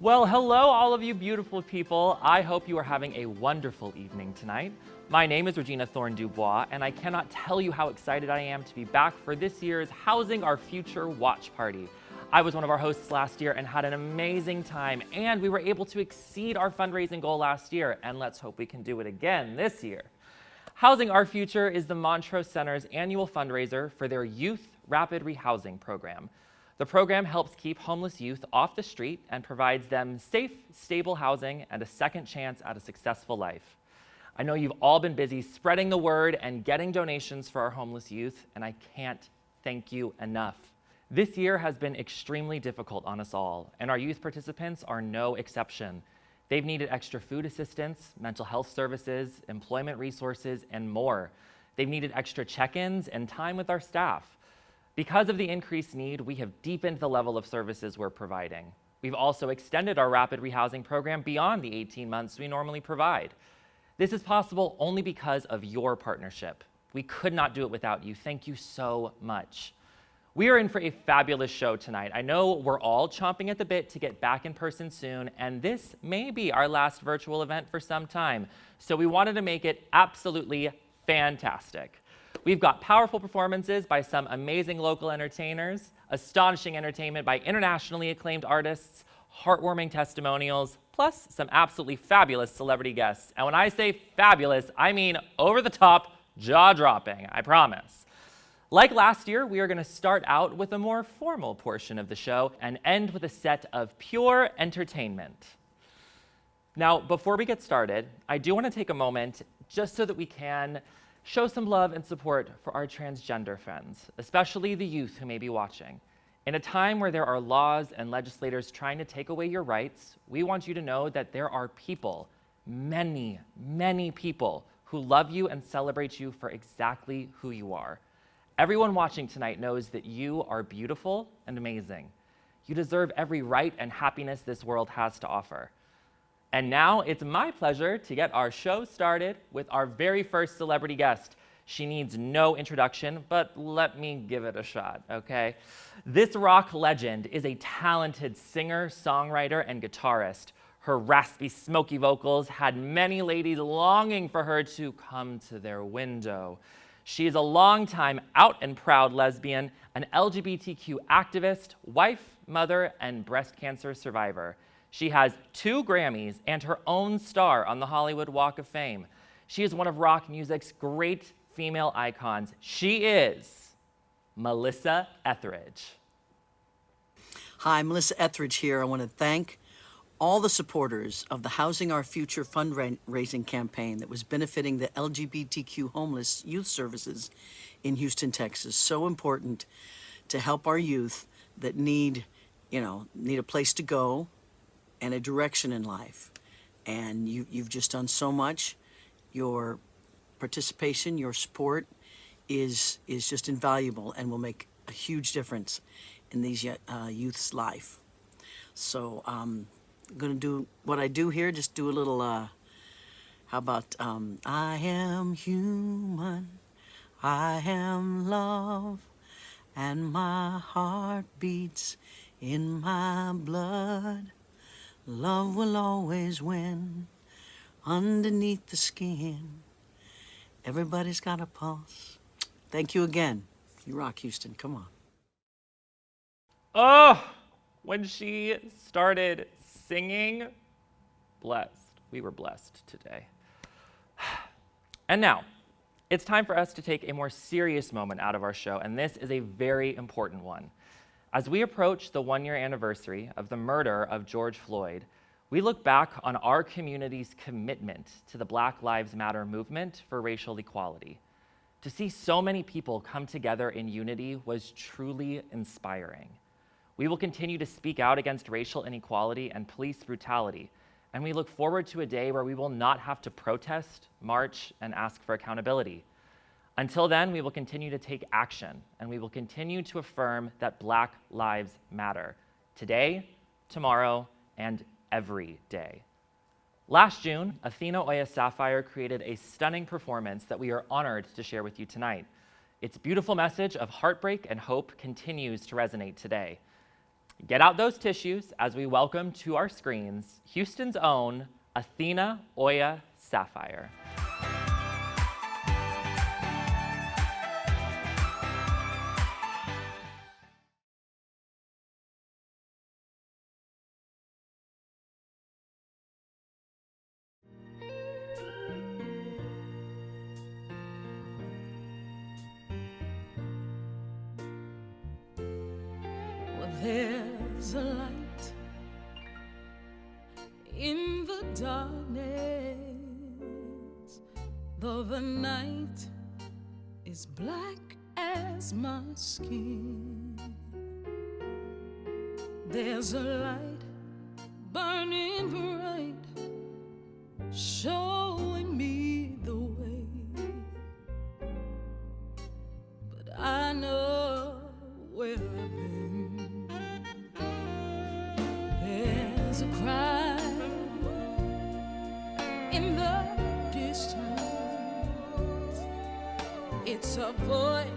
Well, hello, all of you beautiful people. I hope you are having a wonderful evening tonight. My name is Regina Thorne-DuBois, and I cannot tell you how excited I am to be back for this year's Housing Our Future watch party. I was one of our hosts last year and had an amazing time, and we were able to exceed our fundraising goal last year, and let's hope we can do it again this year. Housing Our Future is the Montrose Center's annual fundraiser for their Youth Rapid Rehousing program. The program helps keep homeless youth off the street and provides them safe, stable housing and a second chance at a successful life. I know you've all been busy spreading the word and getting donations for our homeless youth, and I can't thank you enough. This year has been extremely difficult on us all, and our youth participants are no exception. They've needed extra food assistance, mental health services, employment resources, and more. They've needed extra check-ins and time with our staff. Because of the increased need, we have deepened the level of services we're providing. We've also extended our rapid rehousing program beyond the 18 months we normally provide. This is possible only because of your partnership. We could not do it without you. Thank you so much. We are in for a fabulous show tonight. I know we're all chomping at the bit to get back in person soon, and this may be our last virtual event for some time. So we wanted to make it absolutely fantastic. We've got powerful performances by some amazing local entertainers, astonishing entertainment by internationally acclaimed artists, heartwarming testimonials, plus some absolutely fabulous celebrity guests. And when I say fabulous, I mean over the top, jaw-dropping, I promise. Like last year, we are going to start out with a more formal portion of the show and end with a set of pure entertainment. Now, before we get started, I do want to take a moment just so that we can show some love and support for our transgender friends, especially the youth who may be watching. In a time where there are laws and legislators trying to take away your rights, we want you to know that there are people, many, many people, who love you and celebrate you for exactly who you are. Everyone watching tonight knows that you are beautiful and amazing. You deserve every right and happiness this world has to offer. And now it's my pleasure to get our show started with our very first celebrity guest. She needs no introduction, but let me give it a shot, okay? This rock legend is a talented singer, songwriter, and guitarist. Her raspy, smoky vocals had many ladies longing for her to come to their window. She is a longtime out and proud lesbian, an LGBTQ activist, wife, mother, and breast cancer survivor. She has 2 Grammys and her own star on the Hollywood Walk of Fame. She is one of rock music's great female icons. She is Melissa Etheridge. Hi, Melissa Etheridge here. I want to thank all the supporters of the Housing Our Future fundraising campaign that was benefiting the LGBTQ homeless youth services in Houston, Texas. So important to help our youth that need a place to go and a direction in life. And you've just done so much. Your participation, your support is just invaluable and will make a huge difference in these youth's life. So I'm gonna do what I do here, just do a little, how about, I am human, I am love, and my heart beats in my blood. Love will always win underneath the skin. Everybody's got a pulse. Thank you again. You rock, Houston. Come on. Oh, when she started singing, blessed. We were blessed today. And now, it's time for us to take a more serious moment out of our show, and this is a very important one. As we approach the 1-year anniversary of the murder of George Floyd, we look back on our community's commitment to the Black Lives Matter movement for racial equality. To see so many people come together in unity was truly inspiring. We will continue to speak out against racial inequality and police brutality, and we look forward to a day where we will not have to protest, march, and ask for accountability. Until then, we will continue to take action, and we will continue to affirm that Black lives matter, today, tomorrow, and every day. Last June, Athena Oya Sapphire created a stunning performance that we are honored to share with you tonight. Its beautiful message of heartbreak and hope continues to resonate today. Get out those tissues as we welcome to our screens Houston's own Athena Oya Sapphire. There's a light in the darkness, though the night is black as my skin. There's a light burning bright, showing me the way, but I know where I've been. There's a cry in the distance. It's a voice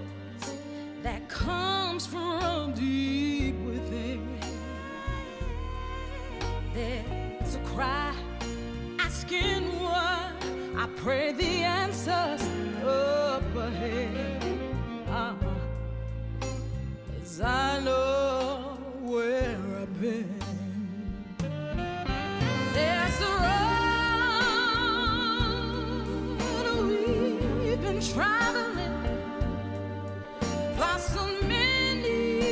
that comes from deep within. There's a cry asking why. I pray the answers up ahead. 'Cause I know where I've been. There's a road we've been traveling for so many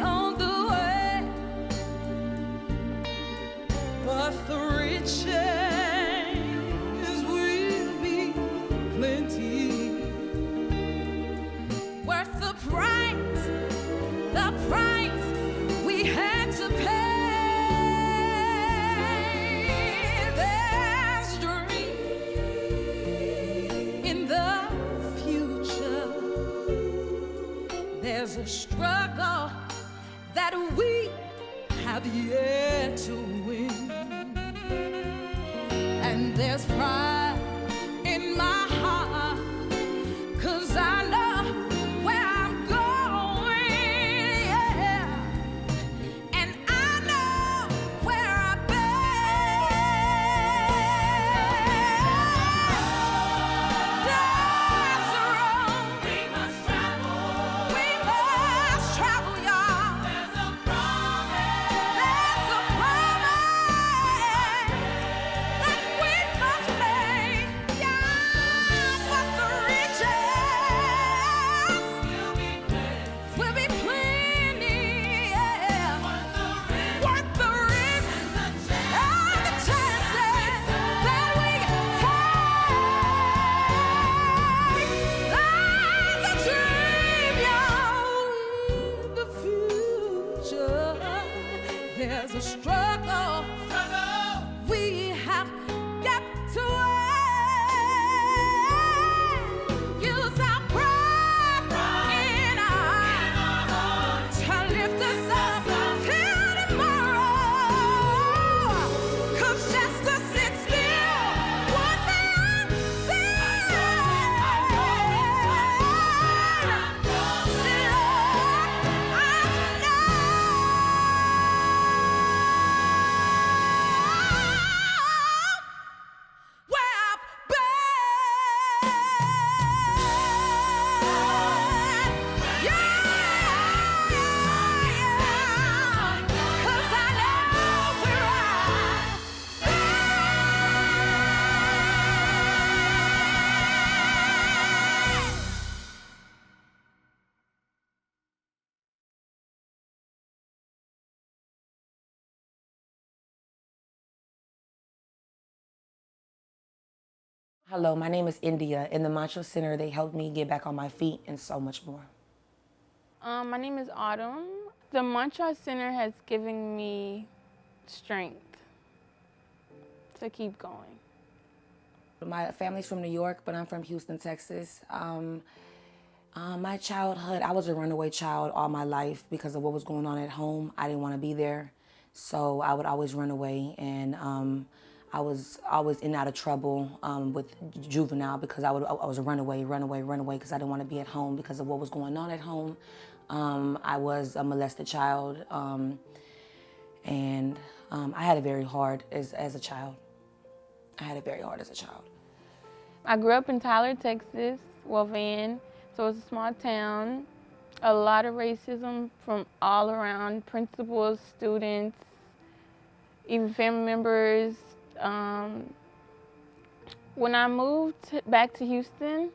on the way, but the riches will be plenty, worth the price we had to pay. There's a struggle that we have yet to win, and there's pride in my heart, 'cause I know where I'm going, yeah, and I know where I've been. There's a road we must travel. We must travel, y'all. There's a promise. There's a promise that we must make, yeah. But the riches will be plenty, yeah. Worth the risk and the chances that we take. There's a dream, y'all, in the future. There's a struggle we have got to win. Use our pride in our hearts to lift us up till tomorrow. 'Cause just to sit still would be unsafe. Hello, my name is India. In the Macho Center, they helped me get back on my feet and so much more. My name is Autumn. The Mantra Center has given me strength to keep going. My family's from New York, but I'm from Houston, Texas. My childhood, I was a runaway child all my life because of what was going on at home. I didn't want to be there, so I would always run away, and I was always in and out of trouble with juvenile because I was a runaway because I didn't want to be at home because of what was going on at home. I was a molested child, and I had it very hard as a child. I had it very hard as a child. I grew up in Tyler, Texas, Jovan, so it's a small town. A lot of racism from all around, principals, students, even family members. When I moved back to Houston,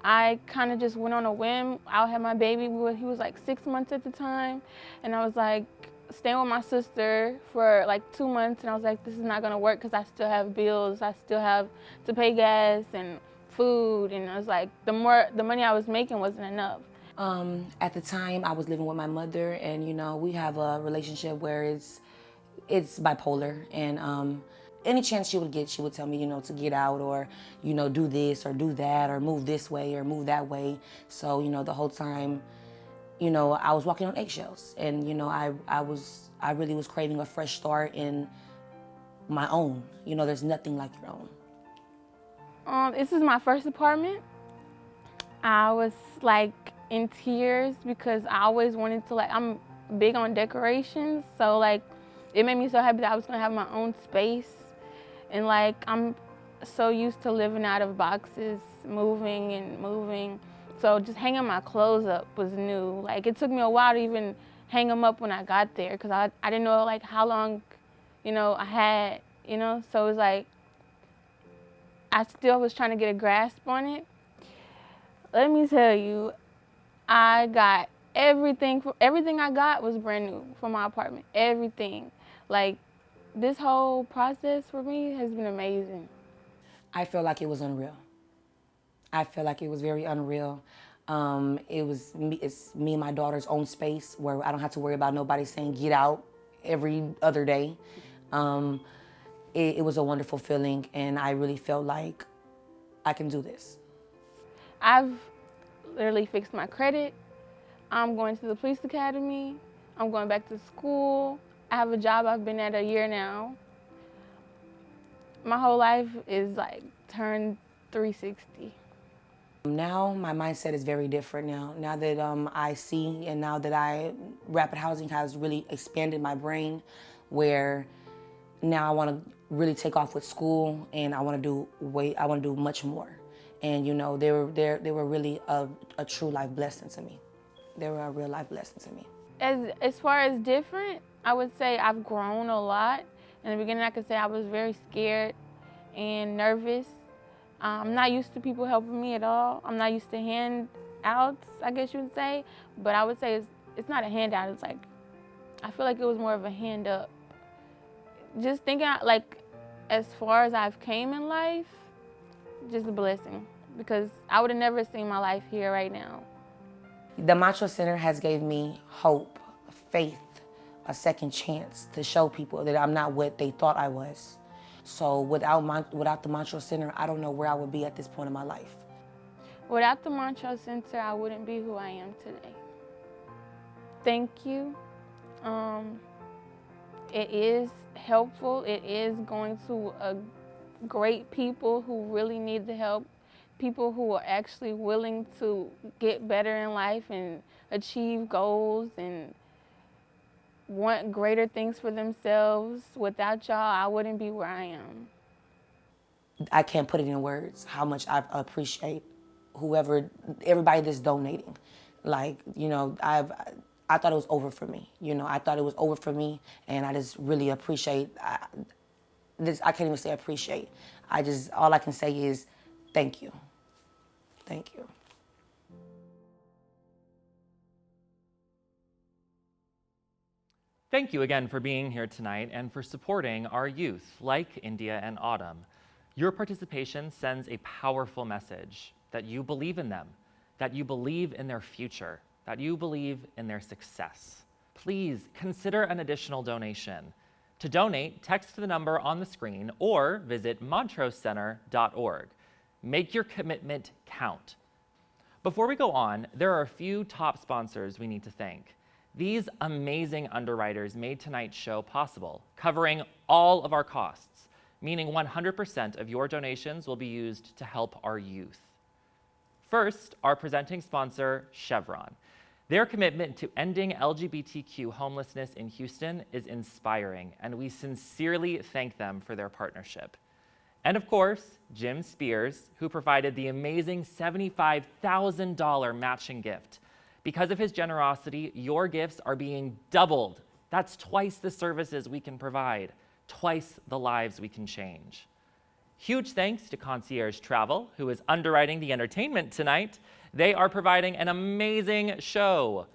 I kind of just went on a whim. I had my baby, he was like 6 months at the time, and I was like staying with my sister for like 2 months, and I was like, this is not gonna work because I still have bills, I still have to pay gas and food, and I was like, the money I was making wasn't enough. At the time, I was living with my mother, and we have a relationship where it's bipolar, and any chance she would get, she would tell me, to get out, or, do this or do that, or move this way or move that way. So, the whole time, I was walking on eggshells, and, I really was craving a fresh start in my own. There's nothing like your own. This is my first apartment. I was like in tears because I always wanted to, I'm big on decorations, so like it made me so happy that I was gonna have my own space. And like I'm so used to living out of boxes, moving and moving. So just hanging my clothes up was new. Like it took me a while to even hang them up when I got there because I didn't know like how long, I had, so it was like I still was trying to get a grasp on it. Let me tell you, I got everything I got was brand new for my apartment. Everything. Like this whole process for me has been amazing. I feel like it was unreal. I feel like it was very unreal. It's me and my daughter's own space where I don't have to worry about nobody saying get out every other day. It was a wonderful feeling, and I really felt like I can do this. I've literally fixed my credit. I'm going to the police academy. I'm going back to school. I have a job I've been at a year now. My whole life is like turned 360. Now my mindset is very different now. Now that I see, and now that rapid housing has really expanded my brain, where now I want to really take off with school, and I want to do much more. And they were really a true life blessing to me. They were a real life blessing to me. As far as different, I would say I've grown a lot. In the beginning, I could say I was very scared and nervous. I'm not used to people helping me at all. I'm not used to handouts, I guess you would say. But I would say it's not a handout. It's like, I feel like it was more of a hand up. Just thinking like, as far as I've came in life, just a blessing, because I would have never seen my life here right now. The Macho Center has gave me hope, faith, a second chance to show people that I'm not what they thought I was. So without the Macho Center, I don't know where I would be at this point in my life. Without the Macho Center, I wouldn't be who I am today. Thank you. It is helpful. It is going to great people who really need the help, people who are actually willing to get better in life and achieve goals and want greater things for themselves. Without y'all, I wouldn't be where I am. I can't put it in words how much I appreciate everybody that's donating. Like, I thought it was over for me. I thought it was over for me, and I just really appreciate this. I can't even say appreciate. All I can say is thank you. Thank you. Thank you again for being here tonight and for supporting our youth like India and Autumn. Your participation sends a powerful message that you believe in them, that you believe in their future, that you believe in their success. Please consider an additional donation. To donate, text the number on the screen or visit montrosecenter.org. Make your commitment count. Before we go on, there are a few top sponsors we need to thank. These amazing underwriters made tonight's show possible, covering all of our costs, meaning 100% of your donations will be used to help our youth. First, our presenting sponsor, Chevron. Their commitment to ending LGBTQ homelessness in Houston is inspiring, and we sincerely thank them for their partnership. And of course, Jim Spears, who provided the amazing $75,000 matching gift. Because of his generosity, your gifts are being doubled. That's twice the services we can provide, twice the lives we can change. Huge thanks to Concierge Travel, who is underwriting the entertainment tonight. They are providing an amazing show.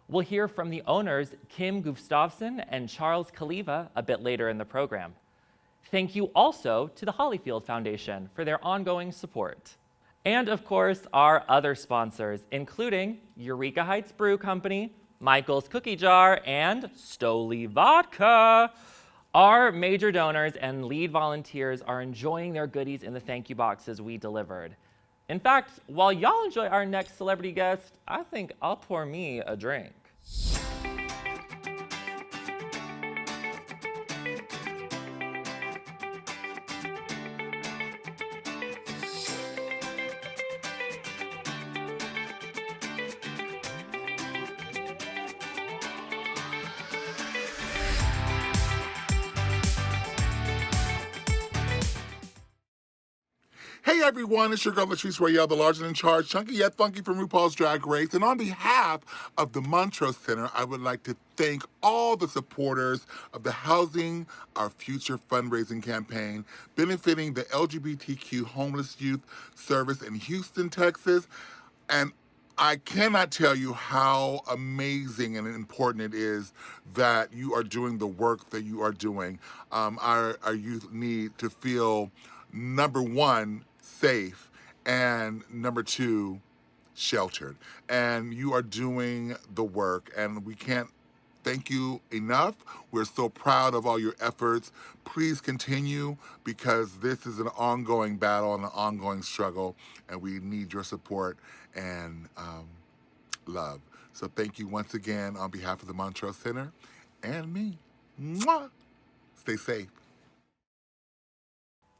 We'll hear from the owners, Kim Gustafson and Charles Kaliva, a bit later in the program. Thank you also to the Hollyfield Foundation for their ongoing support. And of course, our other sponsors, including Eureka Heights Brew Company, Michael's Cookie Jar, and Stoli Vodka. Our major donors and lead volunteers are enjoying their goodies in the thank you boxes we delivered. In fact, while y'all enjoy our next celebrity guest, I think I'll pour me a drink. Hey everyone, it's your girl Latrice Royale, the larger than charge, chunky yet funky from RuPaul's Drag Race. And on behalf of the Montrose Center, I would like to thank all the supporters of the Housing Our Future fundraising campaign, benefiting the LGBTQ homeless youth service in Houston, Texas. And I cannot tell you how amazing and important it is that you are doing the work that you are doing. Our youth need to feel, number one, safe, and number two, sheltered. And you are doing the work, and we can't thank you enough. We're so proud of all your efforts. Please continue, because this is an ongoing battle and an ongoing struggle, and we need your support and love. So thank you once again on behalf of the Montrose Center and me. Mwah! Stay safe.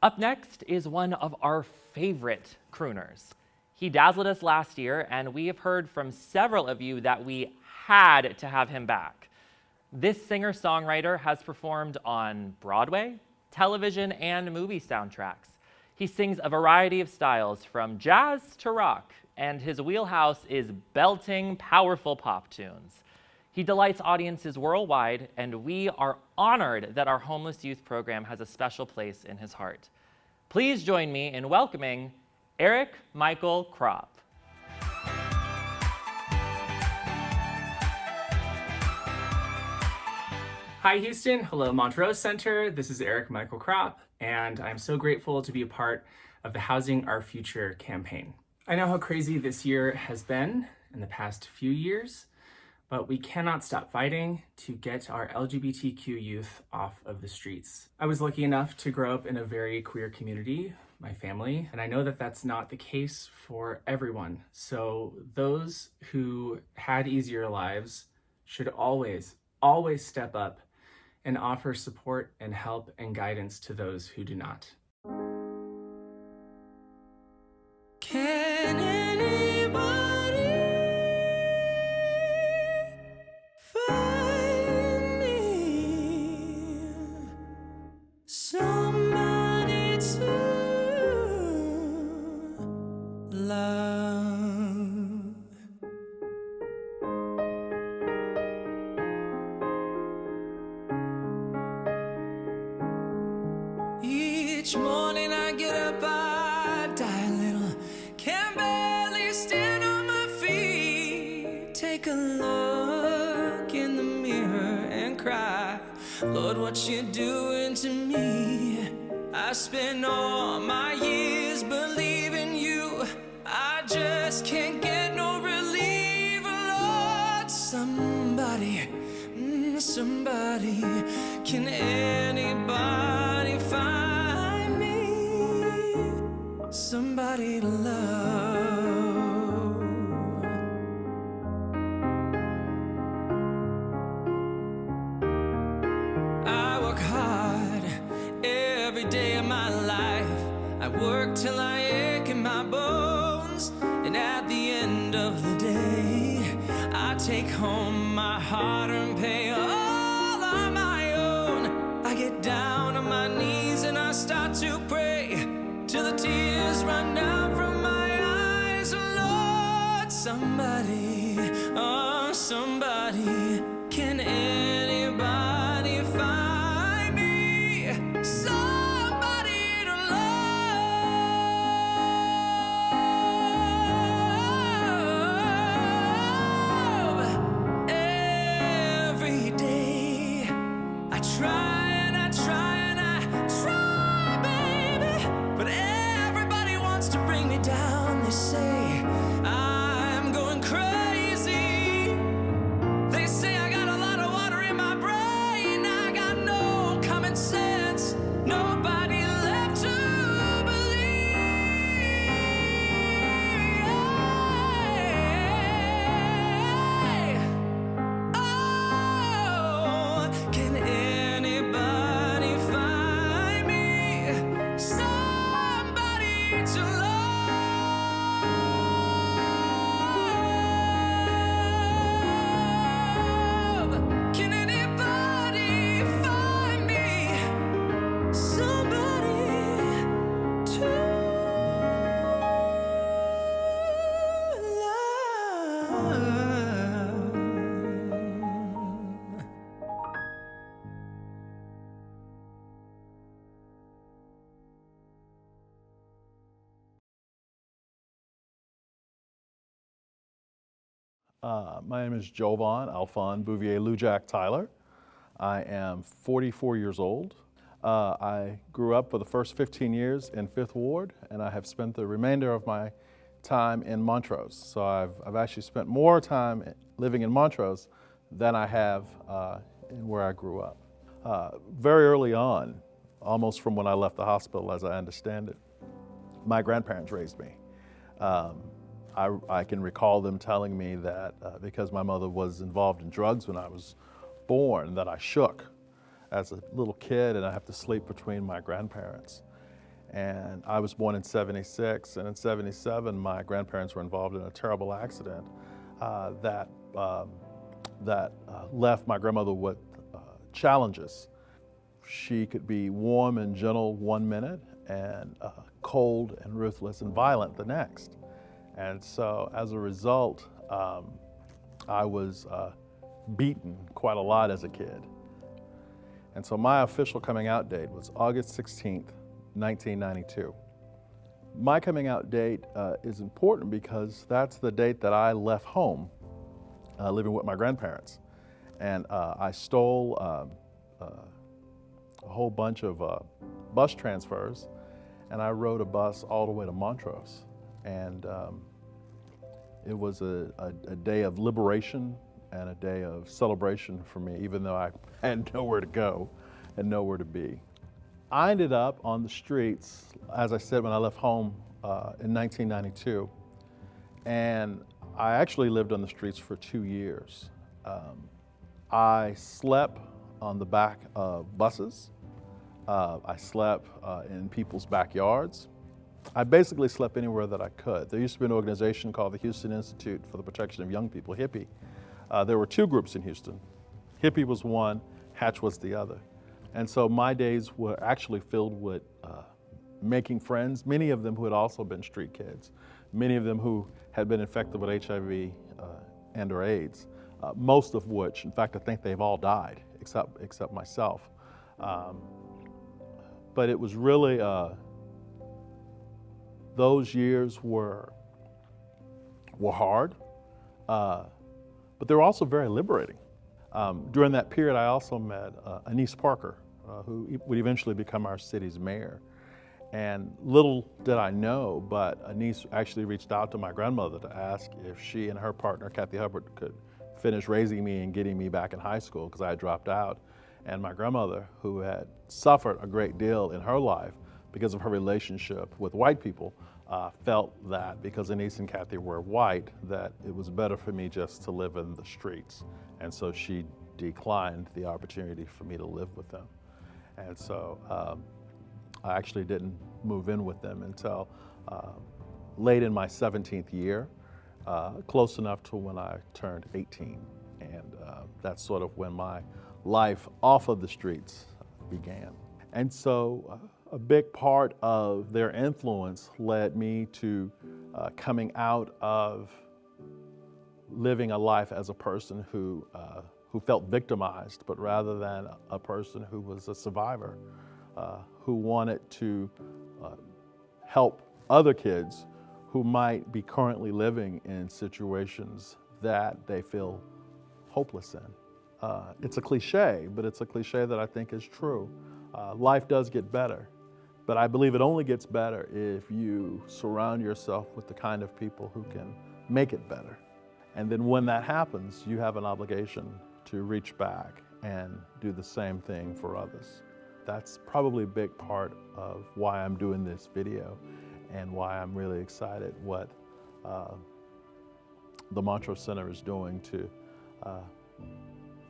Up next is one of our favorite crooners. He dazzled us last year, and we have heard from several of you that we had to have him back. This singer-songwriter has performed on Broadway, television, and movie soundtracks. He sings a variety of styles, from jazz to rock, and his wheelhouse is belting, powerful pop tunes. He delights audiences worldwide, and we are honored that our homeless youth program has a special place in his heart. Please join me in welcoming Eric Michael Krop. Hi Houston, hello Montrose Center. This is Eric Michael Krop, and I'm so grateful to be a part of the Housing Our Future campaign. I know how crazy this year has been in the past few years, but we cannot stop fighting to get our LGBTQ youth off of the streets. I was lucky enough to grow up in a very queer community, my family, and I know that that's not the case for everyone. So those who had easier lives should always step up and offer support and help and guidance to those who do not. Can anybody find me somebody to love? Each morning I get up, I die a little, can barely stand on my feet. Take a look in the mirror and cry, Lord, what you doing to me? I spent all my years believing you, I just can't get no relief. Lord, somebody, can anybody find me somebody to love? I work hard every day of my life. I work till I ache in my bones, and at the end of the day, I take home my hard-earned pay all on my own. I get down on my knees and I start to pray till the tears run down from my eyes. Lord, somebody, oh somebody, can anybody find me somebody to love? Every day I try and I try and I try, baby, but everybody wants to bring me down. They say I'm going crazy. They say I got a lot of water in my brain. I got no common sense, nobody left to believe. Oh, can anybody find me somebody to love? Can anybody find me somebody to love? My name is Jovan Alphon Bouvier Lujac Tyler. I am 44 years old. I grew up for the first 15 years in Fifth Ward, and I have spent the remainder of my time in Montrose. So I've actually spent more time living in Montrose than I have in where I grew up. Very early on, almost from when I left the hospital, as I understand it, my grandparents raised me. I can recall them telling me that because my mother was involved in drugs when I was born, that I shook as a little kid and I have to sleep between my grandparents. And I was born in '76, and in '77, my grandparents were involved in a terrible accident that left my grandmother with challenges. She could be warm and gentle one minute and cold and ruthless and violent the next. And so as a result, I was beaten quite a lot as a kid. And so my official coming out date was August 16th, 1992. My coming out date is important because that's the date that I left home, living with my grandparents. And I stole a whole bunch of bus transfers, and I rode a bus all the way to Montrose. And it was a day of liberation and a day of celebration for me, even though I had nowhere to go and nowhere to be. I ended up on the streets, as I said, when I left home in 1992, and I actually lived on the streets for 2 years. I slept on the back of buses. I slept in people's backyards. I basically slept anywhere that I could. There used to be an organization called the Houston Institute for the Protection of Young People, HIPPY. There were two groups in Houston. HIPPY was one, Hatch was the other. And so my days were actually filled with making friends, many of them who had also been street kids, many of them who had been infected with HIV and or AIDS, most of which, in fact, I think they've all died, except myself. But it was really, those years were hard, but they were also very liberating. During that period, I also met Anise Parker, who would eventually become our city's mayor. And little did I know, but Anise actually reached out to my grandmother to ask if she and her partner, Kathy Hubbard, could finish raising me and getting me back in high school because I had dropped out. And my grandmother, who had suffered a great deal in her life because of her relationship with white people, felt that because Anise and Kathy were white, that it was better for me just to live in the streets. And so she declined the opportunity for me to live with them. And so I actually didn't move in with them until late in my 17th year. close enough to when I turned 18. And that's sort of when my life off of the streets began. And so a big part of their influence led me to coming out of living a life as a person who felt victimized, but rather than a person who was a survivor, who wanted to help other kids who might be currently living in situations that they feel hopeless in. It's a cliche, but it's a cliche that I think is true. Life does get better, but I believe it only gets better if you surround yourself with the kind of people who can make it better. And then when that happens, you have an obligation to reach back and do the same thing for others. That's probably a big part of why I'm doing this video and why I'm really excited what the Montrose Center is doing to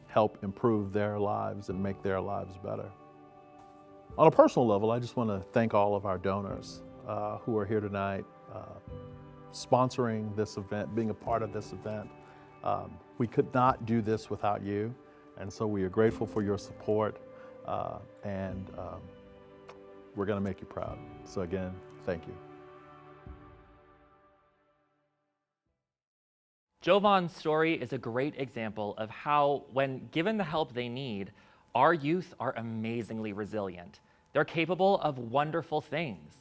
help improve their lives and make their lives better. On a personal level, I just want to thank all of our donors who are here tonight, sponsoring this event, being a part of this event. We could not do this without you, and so we are grateful for your support, and we're going to make you proud. So again, thank you. Jovan's story is a great example of how, when given the help they need, our youth are amazingly resilient. They're capable of wonderful things.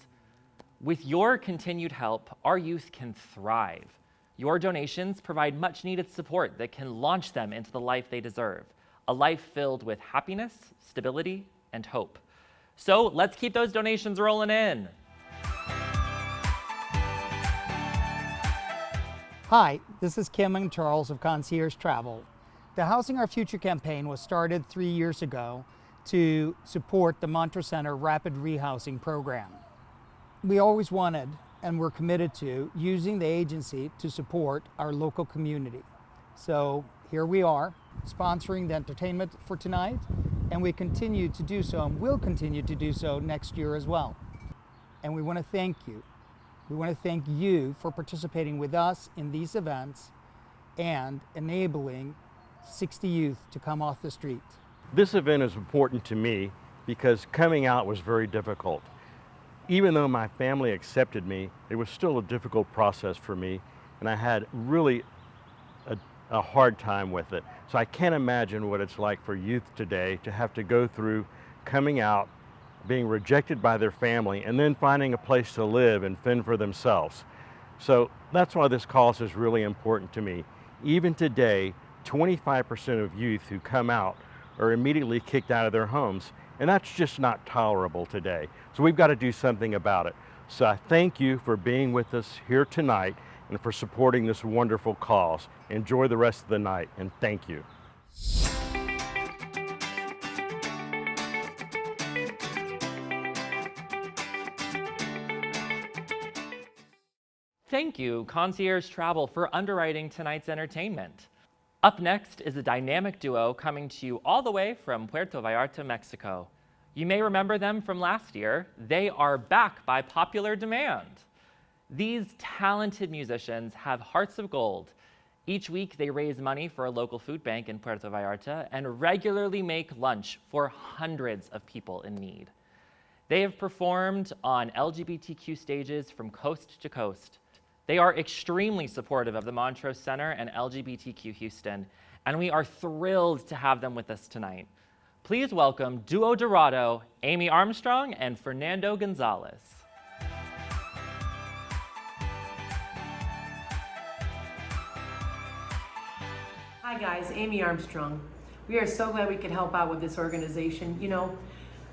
With your continued help, our youth can thrive. Your donations provide much needed support that can launch them into the life they deserve, a life filled with happiness, stability, and hope. So let's keep those donations rolling in. Hi, this is Kim and Charles of Concierge Travel. The Housing Our Future campaign was started 3 years ago to support the Montrose Center Rapid Rehousing Program. We always wanted, and we're committed to, using the agency to support our local community. So here we are, sponsoring the entertainment for tonight, and we continue to do so and will continue to do so next year as well. And we want to thank you. We want to thank you for participating with us in these events and enabling 60 youth to come off the street. This event is important to me because coming out was very difficult. Even though my family accepted me, it was still a difficult process for me, and I had really a hard time with it. So I can't imagine what it's like for youth today to have to go through coming out, being rejected by their family, and then finding a place to live and fend for themselves. So that's why this cause is really important to me. Even today, 25% of youth who come out are immediately kicked out of their homes, and that's just not tolerable today. So we've got to do something about it. So I thank you for being with us here tonight and for supporting this wonderful cause. Enjoy the rest of the night, and thank you. Thank you, Concierge Travel, for underwriting tonight's entertainment. Up next is a dynamic duo coming to you all the way from Puerto Vallarta, Mexico. You may remember them from last year. They are back by popular demand. These talented musicians have hearts of gold. Each week they raise money for a local food bank in Puerto Vallarta and regularly make lunch for hundreds of people in need. They have performed on LGBTQ stages from coast to coast. They are extremely supportive of the Montrose Center and LGBTQ Houston, and we are thrilled to have them with us tonight. Please welcome duo Dorado, Amy Armstrong and Fernando Gonzalez. Hi guys, Amy Armstrong. We are so glad we could help out with this organization. You know,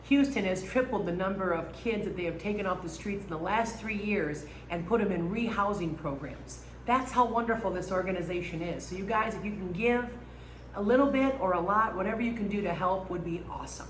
Houston has tripled the number of kids that they have taken off the streets in the last 3 years and put them in rehousing programs. That's how wonderful this organization is. So you guys, if you can give a little bit or a lot, whatever you can do to help would be awesome.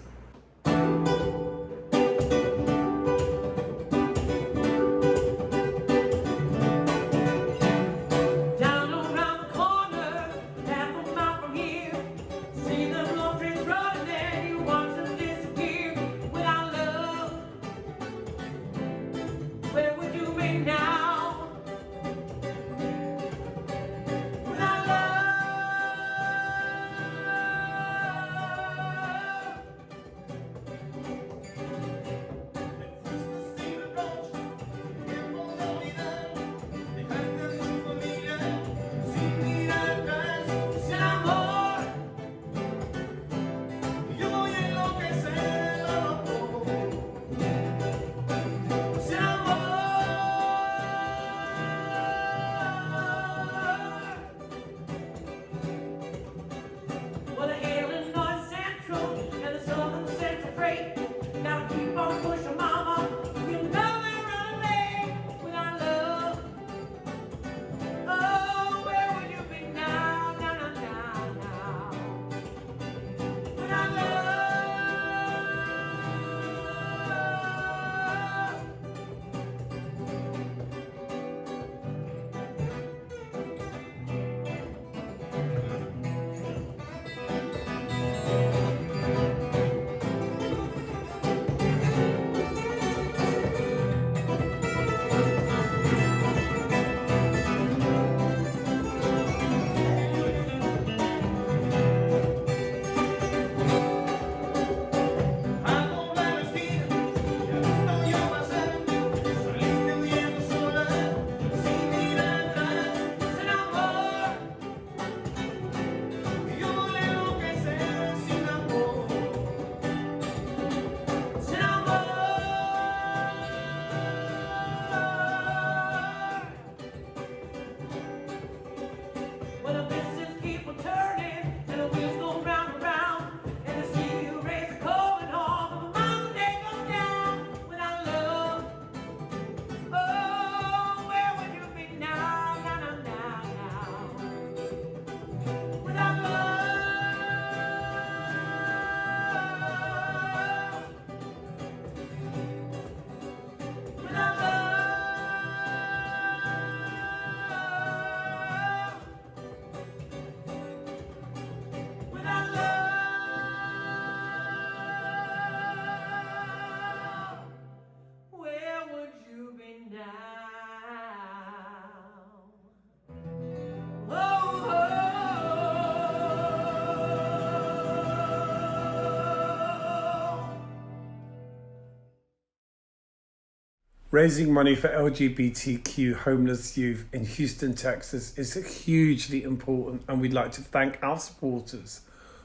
Raising money for LGBTQ homeless youth in Houston, Texas is hugely important, and we'd like to thank our supporters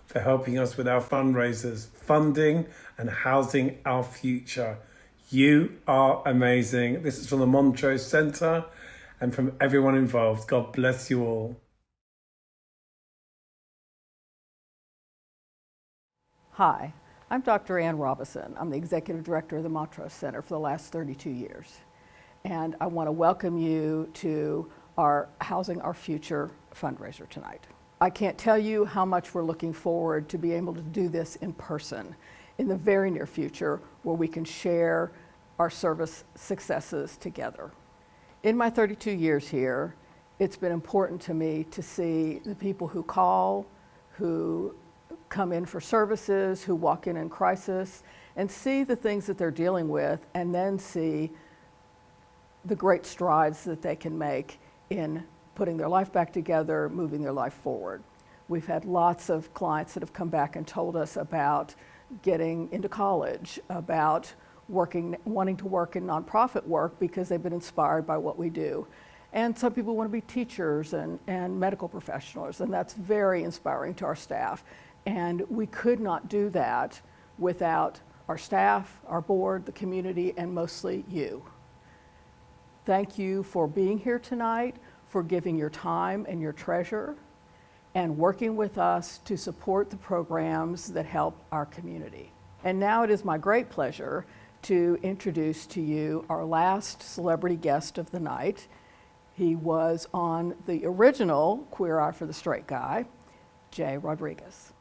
for helping us with our fundraisers, funding and housing our future. You are amazing. This is from the Montrose Center and from everyone involved. God bless you all. Hi, I'm Dr. Ann Robison. I'm the Executive Director of the Montrose Center for the last 32 years. And I want to welcome you to our Housing Our Future fundraiser tonight. I can't tell you how much we're looking forward to be able to do this in person in the very near future, where we can share our service successes together. In my 32 years here, it's been important to me to see the people who call, who come in for services, who walk in crisis, and see the things that they're dealing with, and then see the great strides that they can make in putting their life back together, moving their life forward. We've had lots of clients that have come back and told us about getting into college, about wanting to work in nonprofit work because they've been inspired by what we do. And some people want to be teachers and medical professionals, and that's very inspiring to our staff. And we could not do that without our staff, our board, the community, and mostly you. Thank you for being here tonight, for giving your time and your treasure, and working with us to support the programs that help our community. And now it is my great pleasure to introduce to you our last celebrity guest of the night. He was on the original Queer Eye for the Straight Guy, Jay Rodriguez.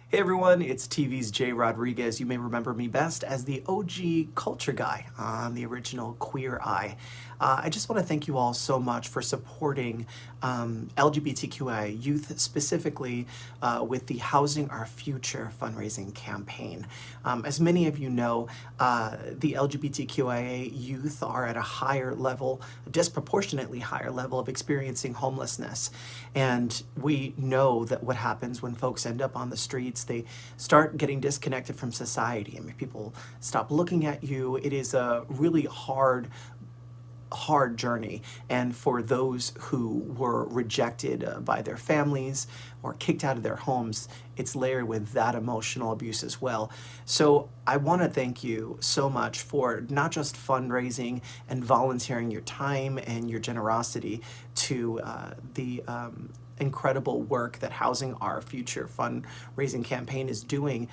Hey everyone, it's TV's Jay Rodriguez. You may remember me best as the OG culture guy on the original Queer Eye. I just want to thank you all so much for supporting LGBTQI youth, specifically with the Housing Our Future fundraising campaign. As many of you know, the LGBTQIA youth are at a higher level, a disproportionately higher level of experiencing homelessness. And we know that what happens when folks end up on the streets, they start getting disconnected from society. I mean, people stop looking at you. It is a really hard journey, and for those who were rejected by their families or kicked out of their homes, it's layered with that emotional abuse as well. So I want to thank you so much for not just fundraising and volunteering your time and your generosity to the incredible work that Housing Our Future fundraising campaign is doing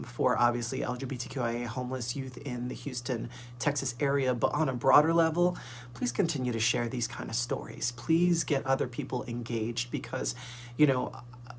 for obviously LGBTQIA homeless youth in the Houston, Texas area. But on a broader level, please continue to share these kind of stories. Please get other people engaged, because, you know,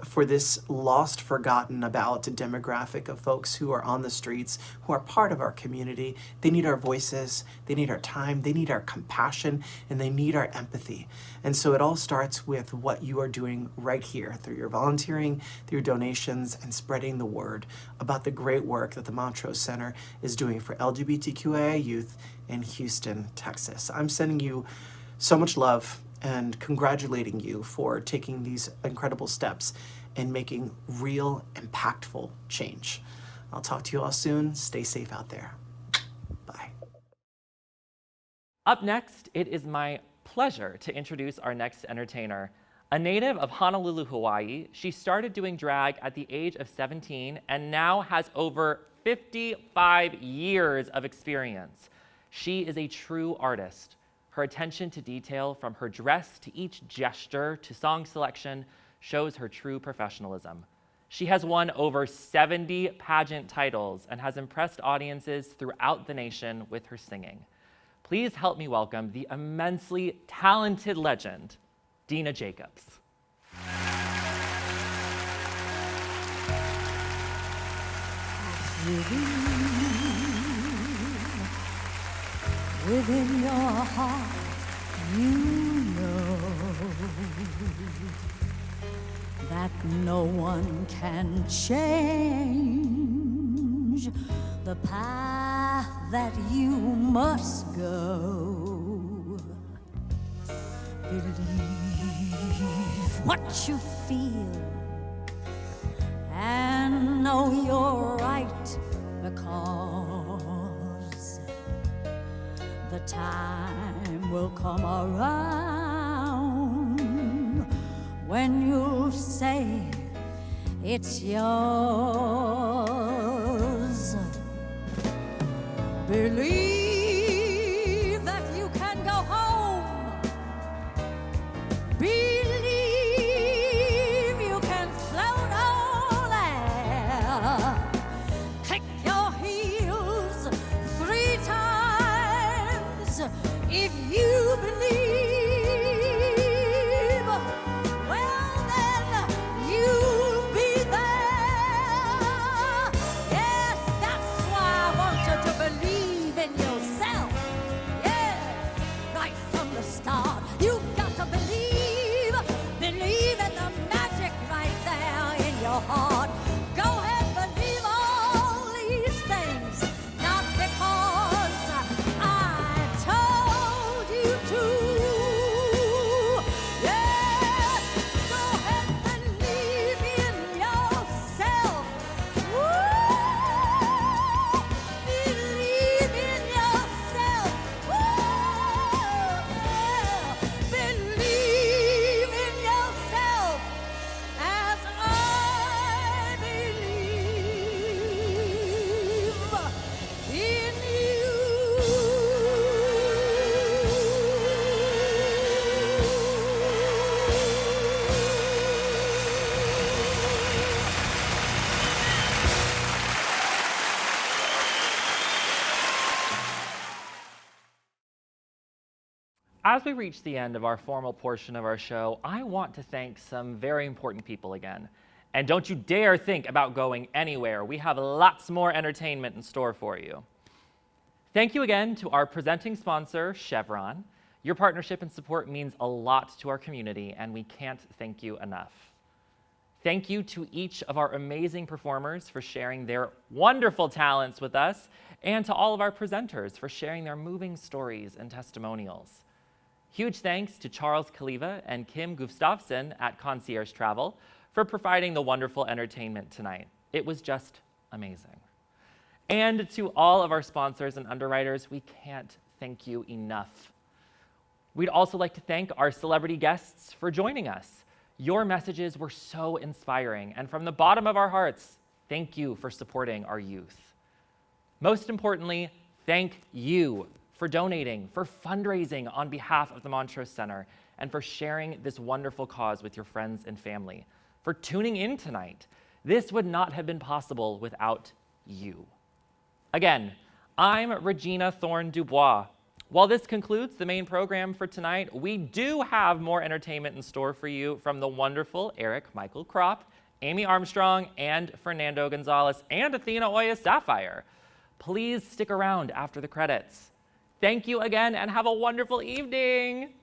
for this lost, forgotten about demographic of folks who are on the streets, who are part of our community, they need our voices, they need our time, they need our compassion, and they need our empathy. And so it all starts with what you are doing right here through your volunteering, through your donations, and spreading the word about the great work that the Montrose Center is doing for LGBTQIA youth in Houston, Texas. I'm sending you so much love and congratulating you for taking these incredible steps and making real, impactful change. I'll talk to you all soon. Stay safe out there. Bye. Up next, it is my pleasure to introduce our next entertainer. A native of Honolulu, Hawaii, she started doing drag at the age of 17 and now has over 55 years of experience. She is a true artist. Her attention to detail, from her dress to each gesture to song selection, shows her true professionalism. She has won over 70 pageant titles and has impressed audiences throughout the nation with her singing. Please help me welcome the immensely talented legend, Dina Jacobs. Within your heart, you know that no one can change the path that you must go. Believe what you feel and know you're right, because the time will come around when you'll say it's yours. Believe that you can go home. Believe you can float on air. Click your heels 3 times if you believe. Well, then you'll be there. Yes, that's why I want you to believe in yourself. Yeah, right from the start. You've got to believe in the magic right there in your heart. Go ahead, believe all these things, not because I told you to. Yes, go ahead, believe in yourself. Woo! Believe in yourself. Woo! Believe in yourself as I believe in As we reach the end of our formal portion of our show, I want to thank some very important people again. And don't you dare think about going anywhere. We have lots more entertainment in store for you. Thank you again to our presenting sponsor, Chevron. Your partnership and support means a lot to our community, and we can't thank you enough. Thank you to each of our amazing performers for sharing their wonderful talents with us, and to all of our presenters for sharing their moving stories and testimonials. Huge thanks to Charles Kaliva and Kim Gustafson at Concierge Travel for providing the wonderful entertainment tonight. It was just amazing. And to all of our sponsors and underwriters, we can't thank you enough. We'd also like to thank our celebrity guests for joining us. Your messages were so inspiring, and from the bottom of our hearts, thank you for supporting our youth. Most importantly, thank you for donating, for fundraising on behalf of the Montrose Center, and for sharing this wonderful cause with your friends and family, for tuning in tonight. This would not have been possible without you. Again, I'm Regina Thorne-DuBois. While this concludes the main program for tonight, we do have more entertainment in store for you from the wonderful Eric Michael Krop, Amy Armstrong, and Fernando Gonzalez, and Athena Oya Sapphire. Please stick around after the credits. Thank you again, and have a wonderful evening.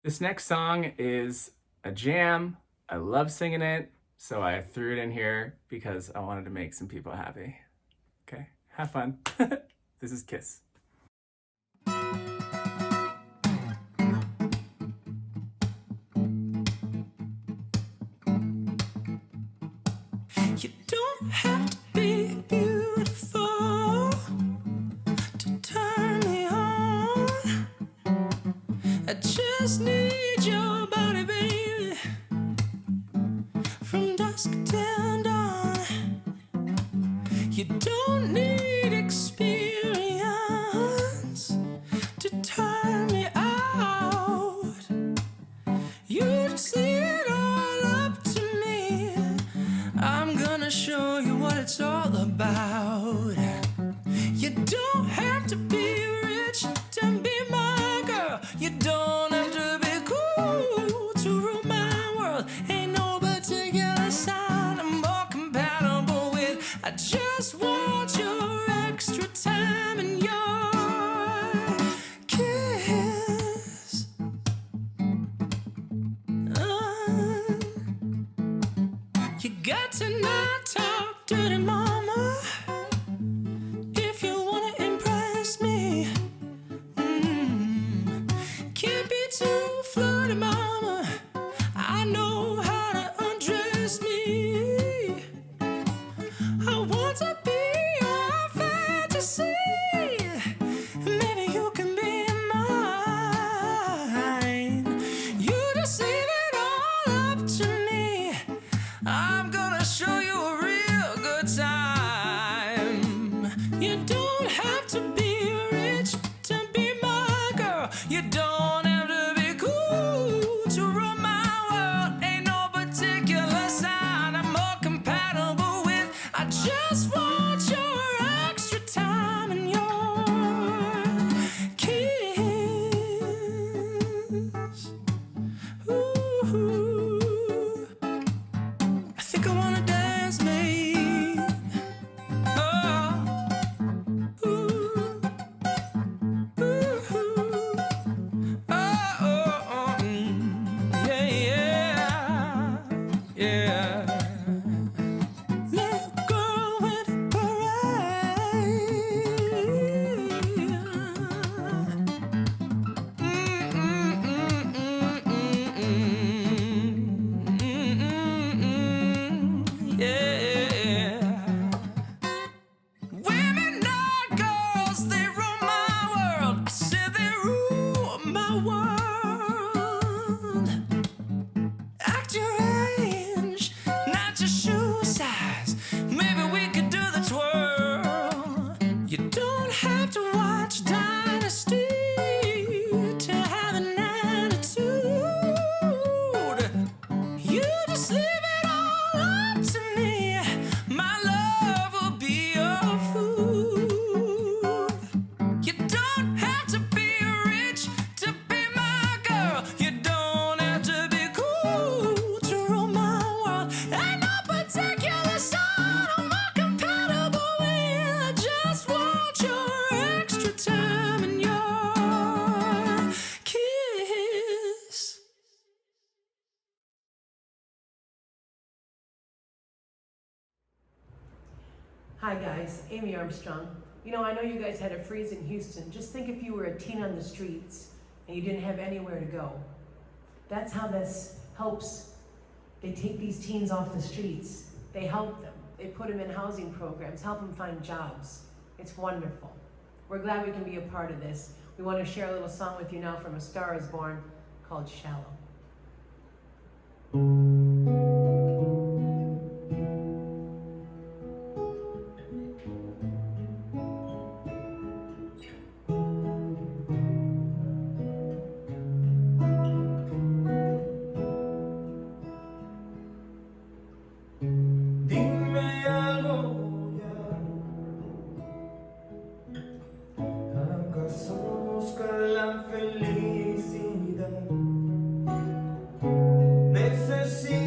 This next song is a jam. I love singing it. So I threw it in here because I wanted to make some people happy. Okay, have fun. This is Kiss. You don't have to be beautiful to turn me on. I just need your body, baby, from dusk till dawn. You don't need experience to turn me out. You just leave it all up to me. I'm gonna show you what it's all about. You don't have to be rich to be my girl. You don't have to be cool to rule my world. Ain't no particular sign I'm more compatible with. I just want your extra time and your kiss. You got to not talk dirty, mama, if you wanna impress me. Can't be too flirty, mama. I know how to undress me. I want to be your fantasy. Maybe you can be mine. You just leave it all up to me. I'm gonna show you a real good time. You don't have to be rich to be my girl. You don't have to be cool to rule my world. Ain't no particular sign I'm more compatible with. I just want your extra time and your kiss. Ooh. I think I wanna dance, mate. Oh. Ooh. Ooh. Oh, oh, oh. Yeah, yeah. Yeah. Little girl with a yeah. Women are girls, they rule my world. I said they rule my world. Act your age, not your shoe size. Maybe we could do the twirl. You don't have to watch Dynasty to have an attitude. You just leave it all up to me. My love will be your food. You don't have to be rich to be my girl. You don't have to be cool to rule my world. Ain't no particular sign I'm more compatible with. I just want your extra time and your kiss. Hi guys, Amy Armstrong. You know, I know you guys had a freeze in Houston. Just think if you were a teen on the streets and you didn't have anywhere to go. That's how this helps. They take these teens off the streets. They help them. They put them in housing programs, help them find jobs. It's wonderful. We're glad we can be a part of this. We want to share a little song with you now from A Star Is Born called Shallow. Dime algo ya. ¿Acaso busca la felicidad? Necesito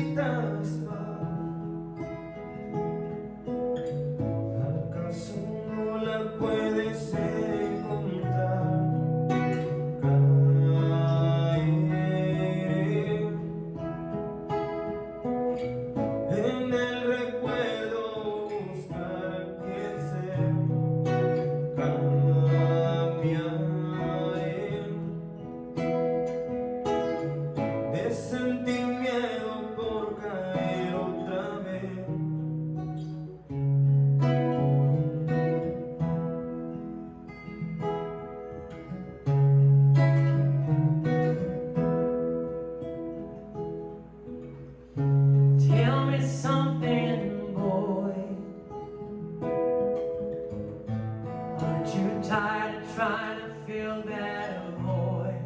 tired of trying to fill that void.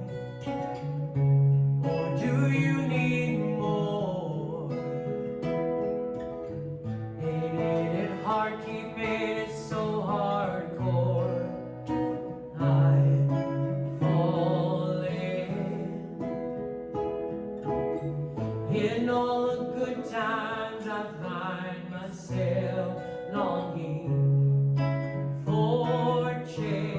Or do you need more? Ain't it hard keeping it so hardcore? I'm falling. In all the good times I find myself longing for change.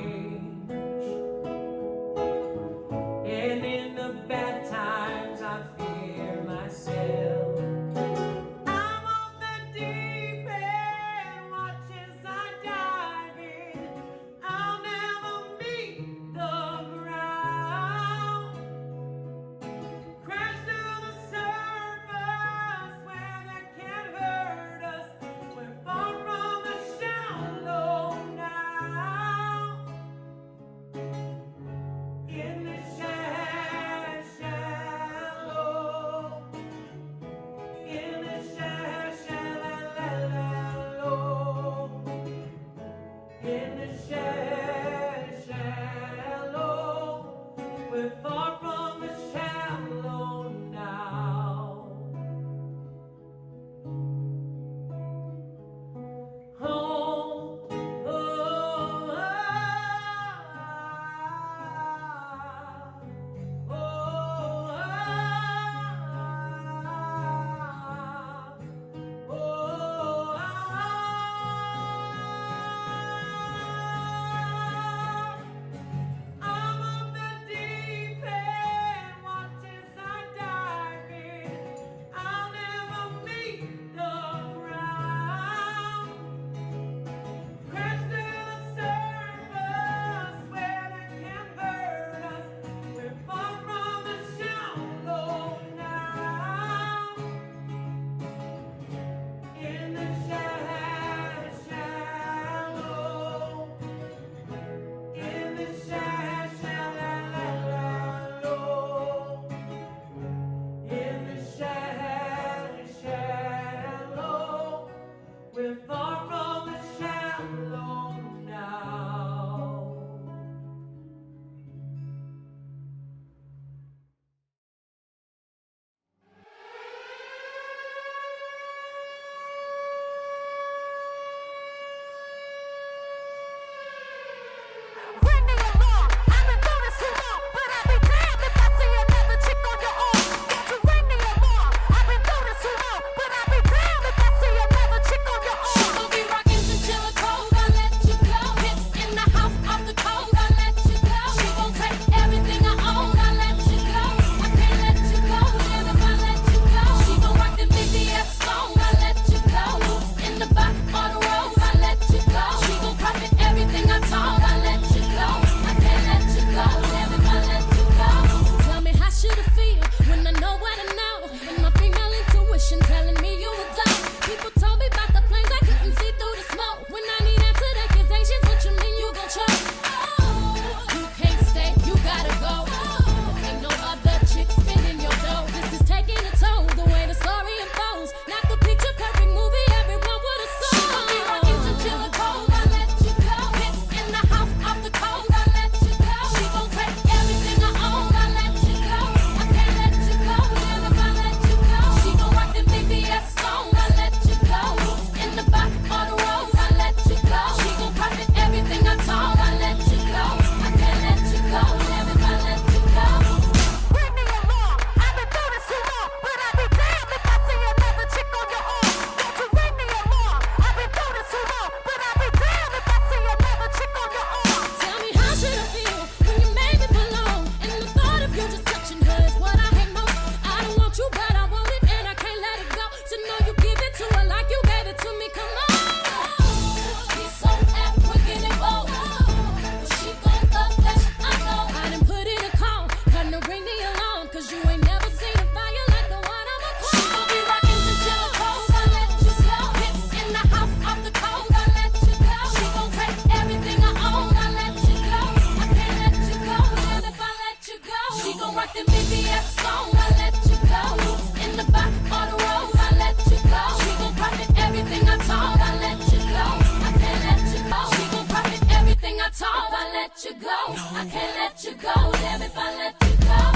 let you go. I can't let you go. Damn if I let you go.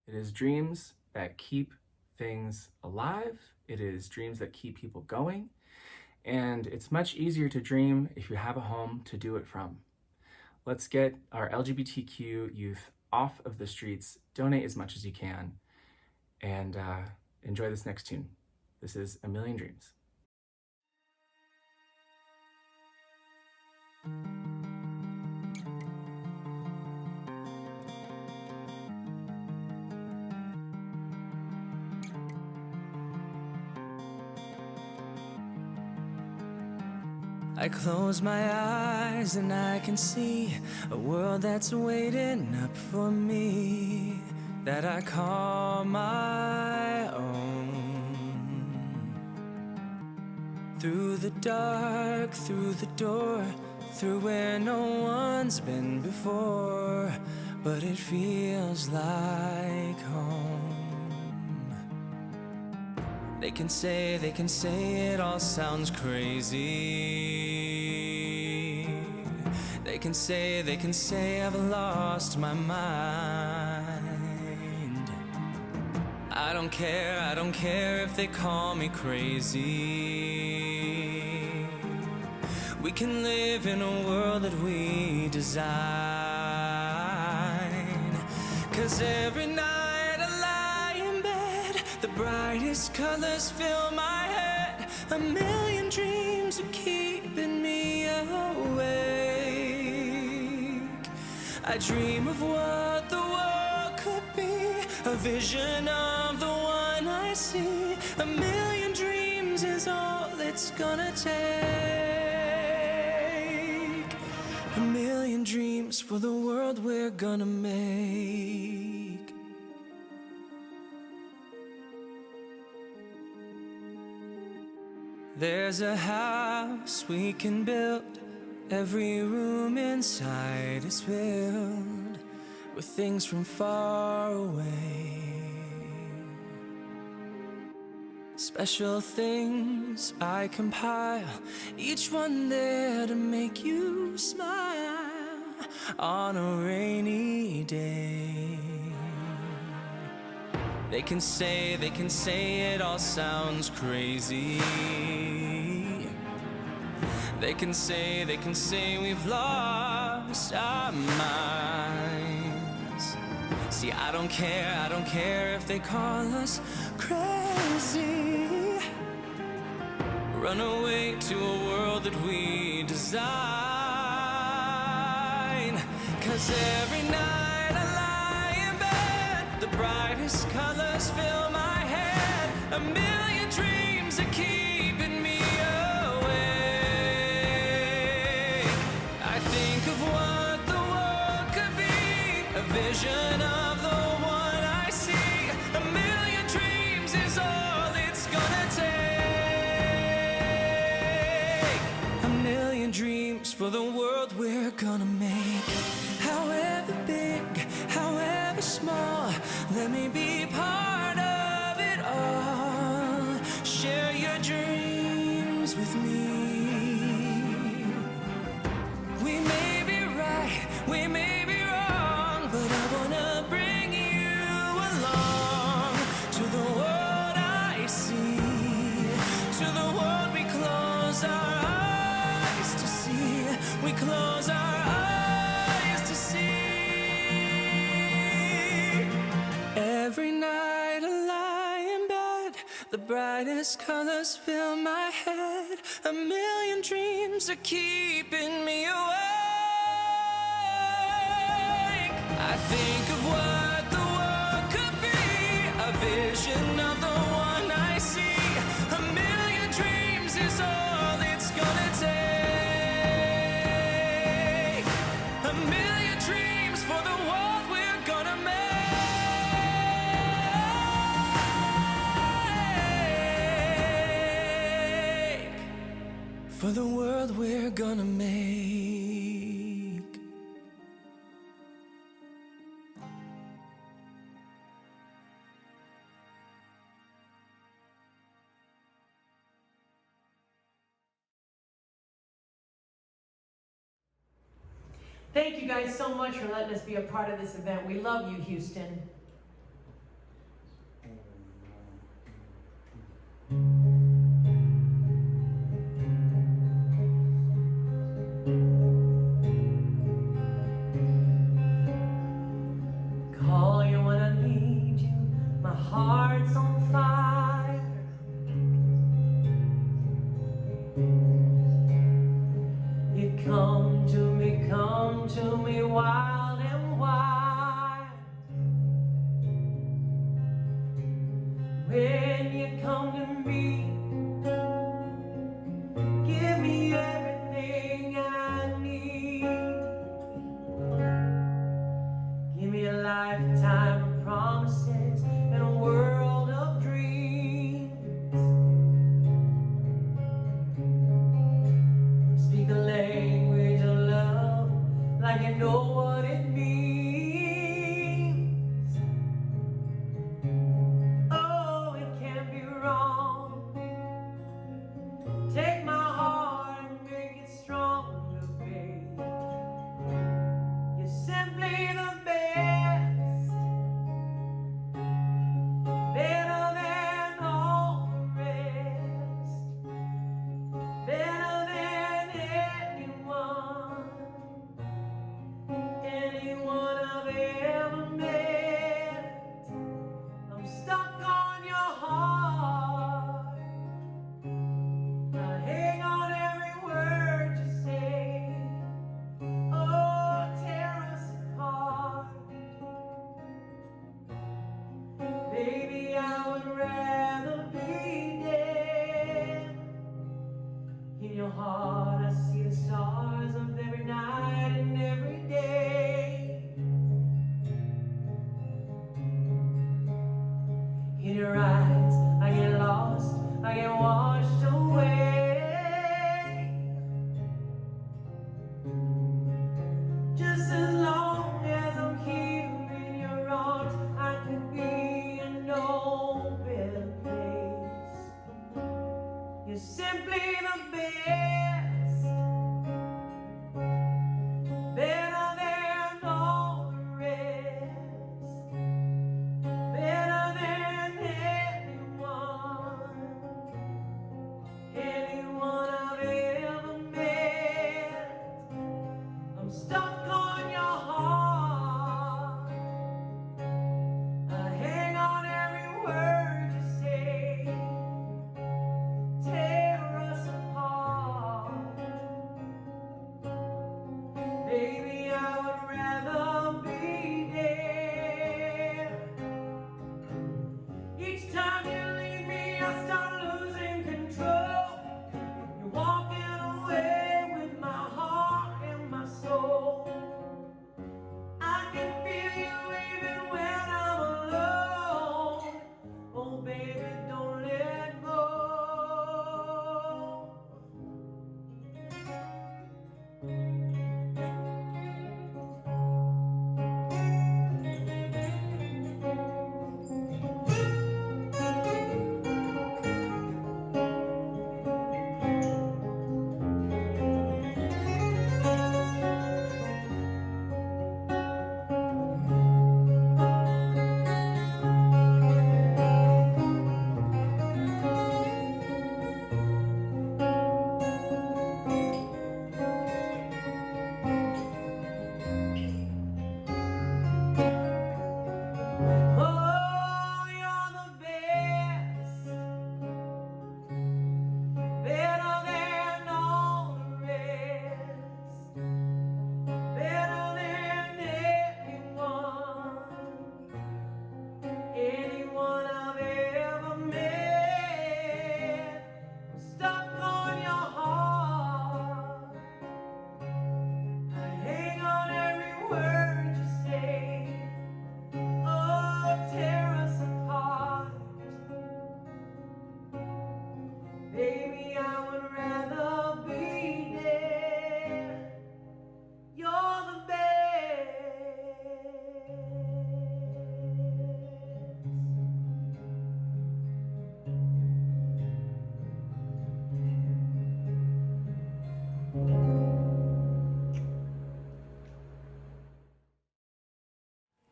It is dreams that keep things alive. It is dreams that keep people going. And it's much easier to dream if you have a home to do it from. Let's get our LGBTQ youth off of the streets, donate as much as you can, and enjoy this next tune. This is A Million Dreams. I close my eyes and I can see a world that's waiting up for me, that I call my own. Through the dark, through the door, through where no one's been before, but it feels like home. They can say it all sounds crazy. They can say I've lost my mind. I don't care if they call me crazy. We can live in a world that we design. 'Cause every night I lie in bed, the brightest colors fill my head. A million dreams are keeping me awake. I dream of what the world could be, a vision of the one I see. A million dreams is all it's gonna take. A million dreams for the world we're gonna make. There's a house we can build. Every room inside is filled with things from far away. Special things I compile, each one there to make you smile on a rainy day. They can say it all sounds crazy. They can say we've lost our minds. See, I don't care if they call us crazy. Run away to a world that we design. 'Cause every night I lie in bed, the brightest colors fill my head. A million dreams are keeping me awake. I think of what the world could be, a vision of the one I see. A million dreams is all it's gonna take. A million dreams for the world we're gonna make. However big, however small, let me be part of it all. Share your dreams with me. We may be right, we may be wrong, but I wanna bring you along to the world I see, to the world we close our eyes to see. We close our eyes to see. Every night I lie in bed, the brightest colors fill my head. A million dreams are keeping me awake. I think of what the world could be, a vision of the one I see. A million dreams is all it's gonna take. A million dreams for the world we're gonna make. For the world we're gonna make. Thank you guys so much for letting us be a part of this event. We love you, Houston. Call you when I need you. My heart's on fire. You come to me wild and wide. When you come to me, give me everything I need. Give me a lifetime of promises and a world of dreams. Speak the language of love like you know what it means. Oh, it can't be wrong. Take my heart and make it stronger, babe. You're simply the best, better than all the rest, better than anyone I've ever met. I'm stuck on your heart. I hang on every word you say. Oh, tear us apart.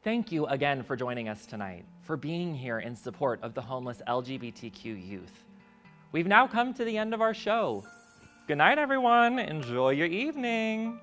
Thank you again for joining us tonight, for being here in support of the homeless LGBTQ youth. We've now come to the end of our show. Good night, everyone. Enjoy your evening.